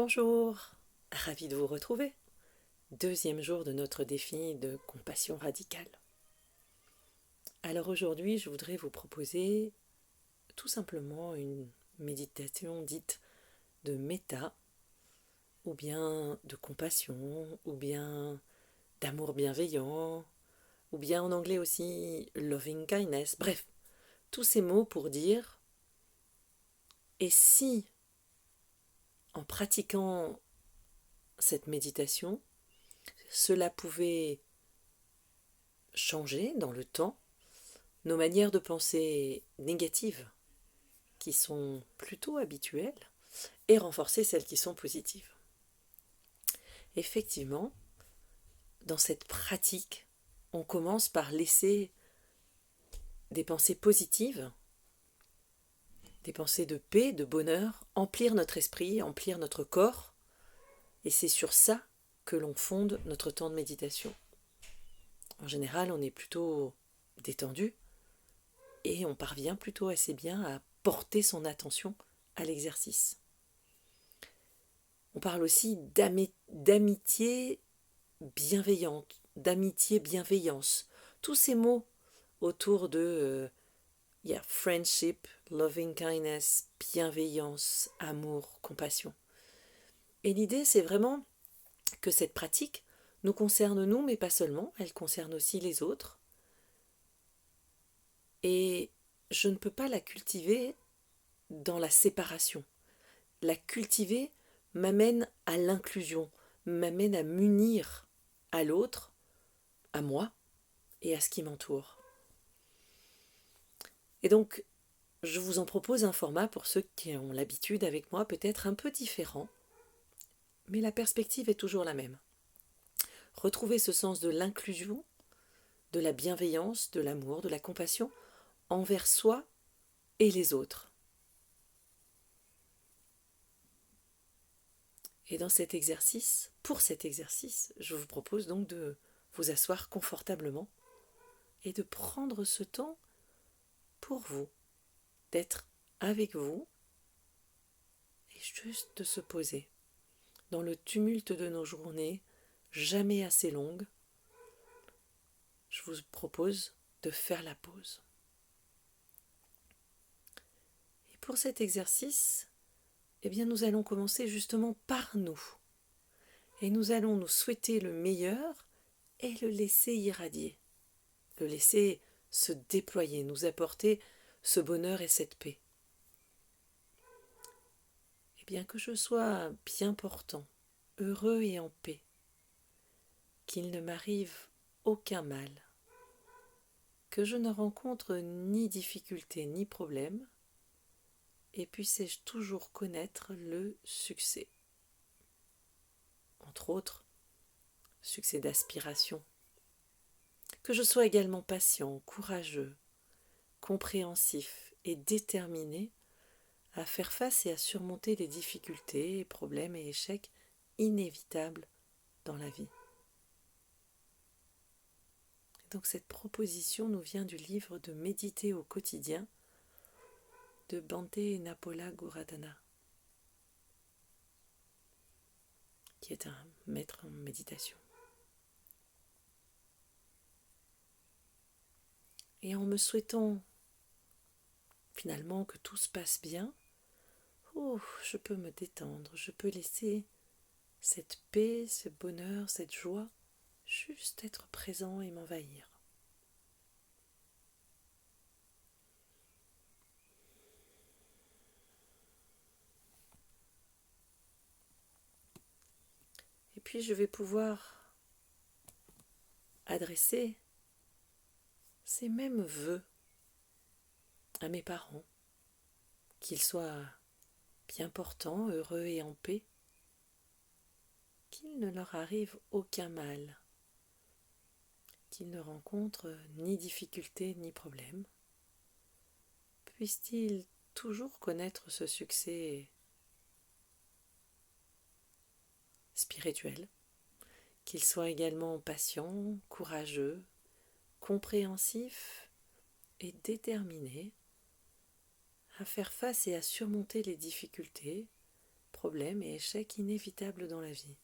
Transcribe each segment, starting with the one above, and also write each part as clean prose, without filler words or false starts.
Bonjour, ravi de vous retrouver. Deuxième jour de notre défi de compassion radicale. Alors aujourd'hui, je voudrais vous proposer tout simplement une méditation dite de méta, ou bien de compassion, ou bien d'amour bienveillant, ou bien en anglais aussi loving kindness. Bref, tous ces mots pour dire et si en pratiquant cette méditation, cela pouvait changer dans le temps nos manières de penser négatives, qui sont plutôt habituelles, et renforcer celles qui sont positives. Effectivement, dans cette pratique, on commence par laisser des pensées positives, des pensées de paix, de bonheur, emplir notre esprit, emplir notre corps, et c'est sur ça que l'on fonde notre temps de méditation. En général, on est plutôt détendu, et on parvient plutôt assez bien à porter son attention à l'exercice. On parle aussi d'amitié bienveillante, d'amitié bienveillance. Tous ces mots autour de friendship, loving kindness, bienveillance, amour, compassion. Et l'idée, c'est vraiment que cette pratique nous concerne nous, mais pas seulement, elle concerne aussi les autres. Et je ne peux pas la cultiver dans la séparation. La cultiver m'amène à l'inclusion, m'amène à m'unir à l'autre, à moi et à ce qui m'entoure. Et donc, je vous en propose un format pour ceux qui ont l'habitude avec moi, peut-être un peu différent, mais la perspective est toujours la même. Retrouver ce sens de l'inclusion, de la bienveillance, de l'amour, de la compassion envers soi et les autres. Et dans cet exercice, pour cet exercice, je vous propose donc de vous asseoir confortablement et de prendre ce temps pour vous, d'être avec vous et juste de se poser. Dans le tumulte de nos journées, jamais assez longues, je vous propose de faire la pause. Et pour cet exercice, nous allons commencer justement par nous. Et nous allons nous souhaiter le meilleur et le laisser irradier. Le laisser se déployer, nous apporter ce bonheur et cette paix. Et bien que je sois bien portant, heureux et en paix, qu'il ne m'arrive aucun mal, que je ne rencontre ni difficulté ni problème, et puisse-je toujours connaître le succès. Entre autres, succès d'aspiration. Que je sois également patient, courageux, compréhensif et déterminé à faire face et à surmonter les difficultés, problèmes et échecs inévitables dans la vie. Donc cette proposition nous vient du livre de Méditer au quotidien de Bhante Napola Goradana, qui est un maître en méditation. Et en me souhaitant finalement que tout se passe bien, je peux me détendre, je peux laisser cette paix, ce bonheur, cette joie juste être présent et m'envahir. Et puis je vais pouvoir adresser ces mêmes vœux à mes parents, qu'ils soient bien portants, heureux et en paix, qu'il ne leur arrive aucun mal, qu'ils ne rencontrent ni difficulté ni problème. Puissent-ils toujours connaître ce succès spirituel, qu'ils soient également patients, courageux, compréhensifs et déterminés à faire face et à surmonter les difficultés, problèmes et échecs inévitables dans la vie.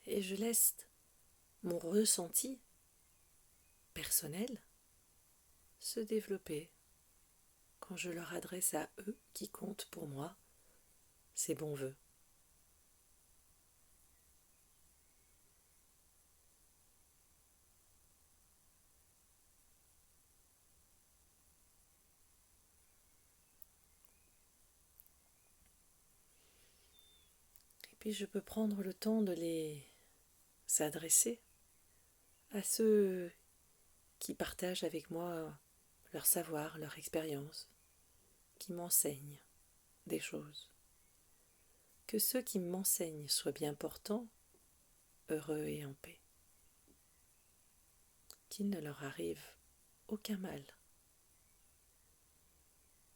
Et je laisse mon ressenti personnel se développer quand je leur adresse à eux qui comptent pour moi ces bons vœux. Et puis je peux prendre le temps de les adresser à ceux qui partagent avec moi leur savoir, leur expérience, qui m'enseignent des choses. Que ceux qui m'enseignent soient bien portants, heureux et en paix. Qu'il ne leur arrive aucun mal,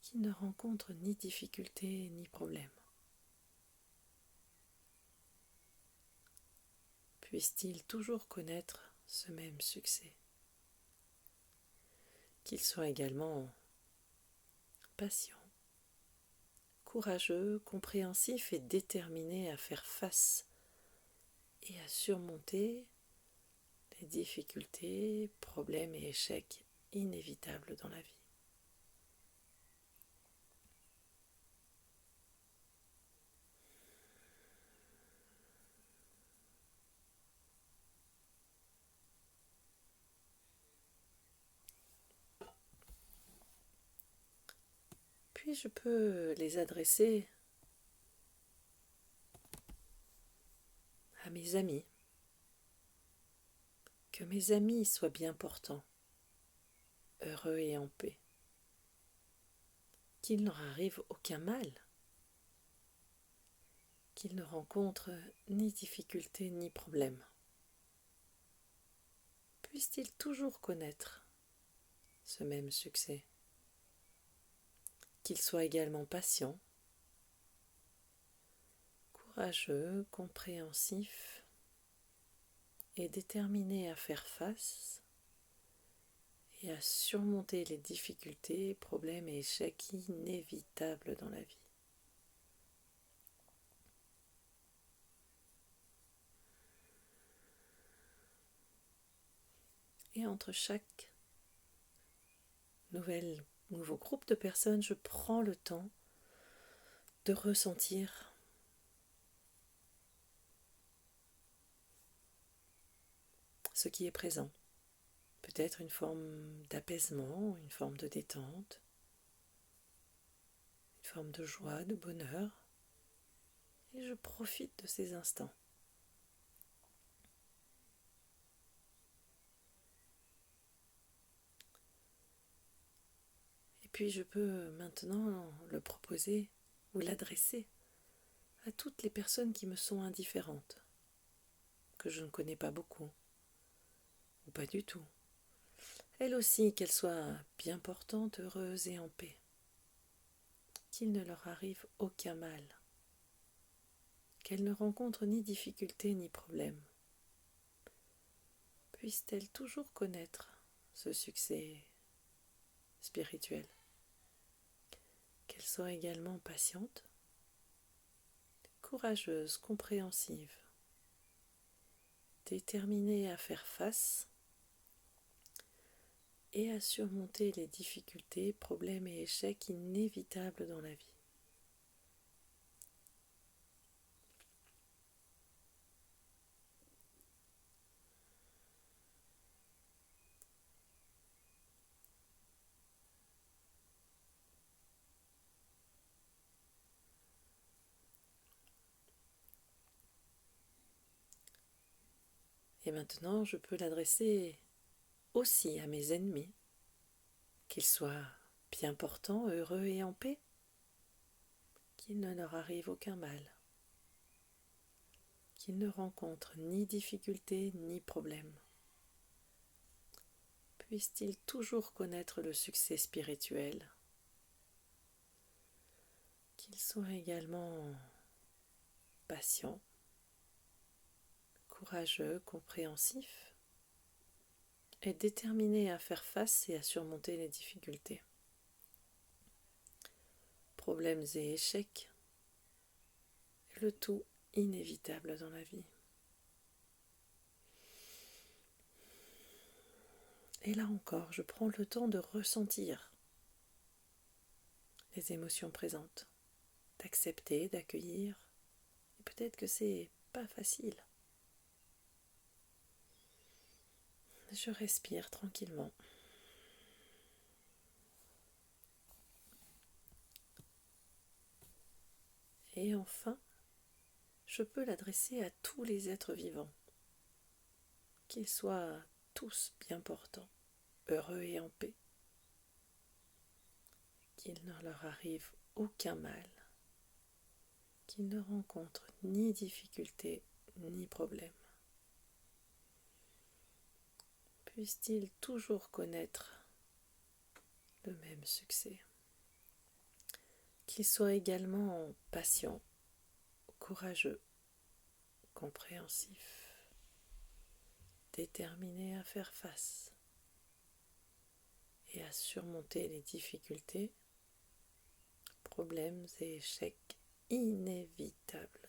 qu'ils ne rencontrent ni difficulté ni problème. Puissent-ils toujours connaître ce même succès. Qu'ils soient également patients, courageux, compréhensifs et déterminés à faire face et à surmonter les difficultés, problèmes et échecs inévitables dans la vie. Puis je peux les adresser à mes amis. Que mes amis soient bien portants, heureux et en paix. Qu'il ne leur arrive aucun mal. Qu'ils ne rencontrent ni difficulté ni problème. Puissent-ils toujours connaître ce même succès. Qu'ils soient également patients, courageux, compréhensifs et déterminés à faire face et à surmonter les difficultés, problèmes et échecs inévitables dans la vie. Et entre chaque nouveau groupe de personnes, je prends le temps de ressentir ce qui est présent. Peut-être une forme d'apaisement, une forme de détente, une forme de joie, de bonheur. Et je profite de ces instants. Et puis je peux maintenant le proposer ou l'adresser à toutes les personnes qui me sont indifférentes, que je ne connais pas beaucoup, ou pas du tout. Elles aussi, qu'elles soient bien portantes, heureuses et en paix. Qu'il ne leur arrive aucun mal. Qu'elles ne rencontrent ni difficulté ni problème. Puissent-elles toujours connaître ce succès spirituel. Qu'elles soient également patientes, courageuses, compréhensives, déterminées à faire face et à surmonter les difficultés, problèmes et échecs inévitables dans la vie. Et maintenant, je peux l'adresser aussi à mes ennemis, qu'ils soient bien portants, heureux et en paix, qu'il ne leur arrive aucun mal, qu'ils ne rencontrent ni difficulté ni problème. Puissent-ils toujours connaître le succès spirituel, qu'ils soient également patients, courageux, compréhensifs est déterminé à faire face et à surmonter les difficultés. Problèmes et échecs, le tout inévitable dans la vie. Et là encore, je prends le temps de ressentir les émotions présentes, d'accepter, d'accueillir. Et peut-être que c'est pas facile. Je respire tranquillement. Et enfin, je peux l'adresser à tous les êtres vivants, qu'ils soient tous bien portants, heureux et en paix, qu'il ne leur arrive aucun mal, qu'ils ne rencontrent ni difficulté ni problème. Puissent-ils toujours connaître le même succès, qu'ils soient également patients, courageux, compréhensifs, déterminés à faire face et à surmonter les difficultés, problèmes et échecs inévitables.